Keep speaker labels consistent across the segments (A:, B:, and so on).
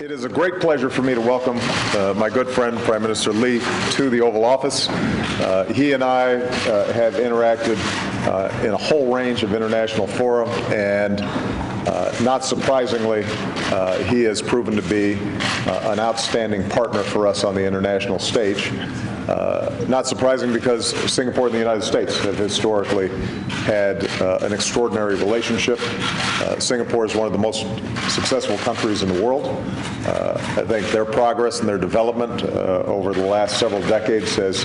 A: It is a great pleasure for me to welcome my good friend, Prime Minister Lee, to the Oval Office. He and I have interacted in a whole range of international fora, and not surprisingly, he has proven to be an outstanding partner for us on the international stage. Not surprising, because Singapore and the United States have historically had an extraordinary relationship. Singapore is one of the most successful countries in the world. I think their progress and their development over the last several decades has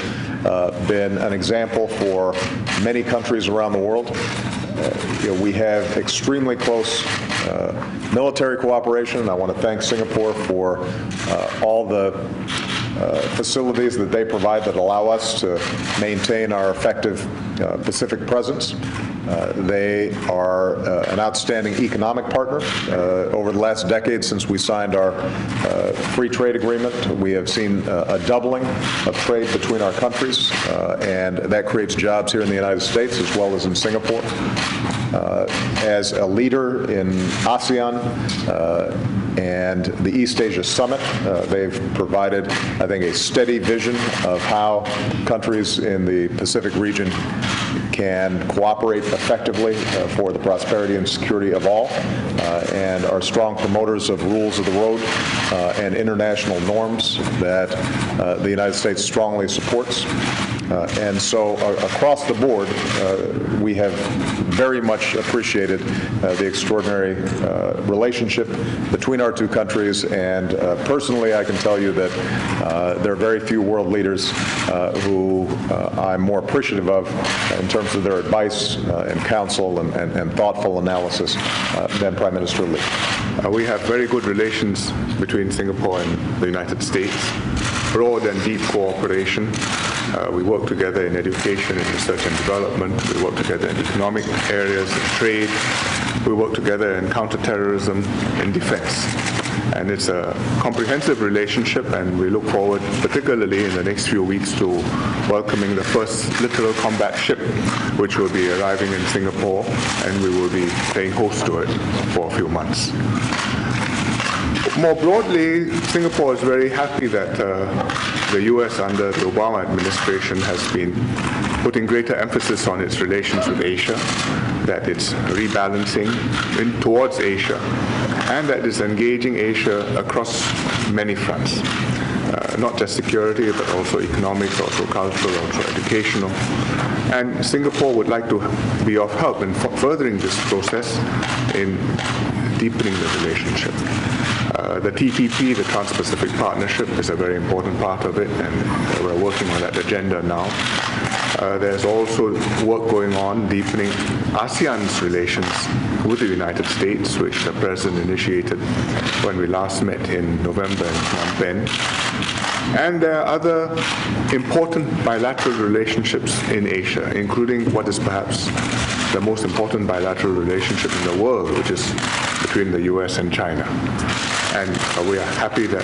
A: been an example for many countries around the world. We have extremely close military cooperation, and I want to thank Singapore for all the facilities that they provide that allow us to maintain our effective Pacific presence. They are an outstanding economic partner. Over the last decade, since we signed our free trade agreement, we have seen a doubling of trade between our countries, and that creates jobs here in the United States as well as in Singapore. As a leader in ASEAN and the East Asia Summit, they've provided, I think, a steady vision of how countries in the Pacific region can cooperate effectively for the prosperity and security of all, and are strong promoters of rules of the road and international norms that the United States strongly supports. And so across the board, we have very much appreciated the extraordinary relationship between our two countries, and personally I can tell you that there are very few world leaders who I'm more appreciative of in terms of their advice and counsel and thoughtful analysis than Prime Minister Lee.
B: We have very good relations between Singapore and the United States, broad and deep cooperation. We work together in education and research and development. We work together in economic areas, in trade. We work together in counterterrorism and defense. And it's a comprehensive relationship, and we look forward, particularly in the next few weeks, to welcoming the first littoral combat ship, which will be arriving in Singapore, and we will be paying host to it for a few months. More broadly, Singapore is very happy that the U.S. under the Obama administration has been putting greater emphasis on its relations with Asia, that it's rebalancing towards Asia, and that it's engaging Asia across many fronts. Not just security, but also economics, also cultural, also educational. And Singapore would like to be of help in furthering this process in deepening the relationship. The TPP, the Trans-Pacific Partnership, is a very important part of it, and we're working on that agenda now. There's also work going on deepening ASEAN's relations with the United States, which the President initiated when we last met in November in Phnom Penh. And there are other important bilateral relationships in Asia, including what is perhaps the most important bilateral relationship in the world, which is between the U.S. and China. And we are happy that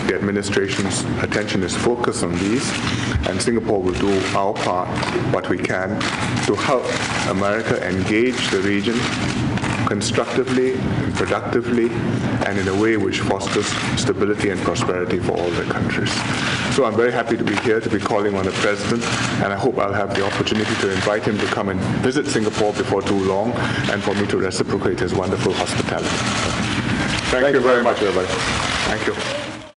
B: the administration's attention is focused on these, and Singapore will do our part, what we can, to help America engage the region constructively, productively, and in a way which fosters stability and prosperity for all the countries. So I'm very happy to be here, to be calling on the President, and I hope I'll have the opportunity to invite him to come and visit Singapore before too long, and for me to reciprocate his wonderful hospitality. Thank you very much, everybody. Thank you.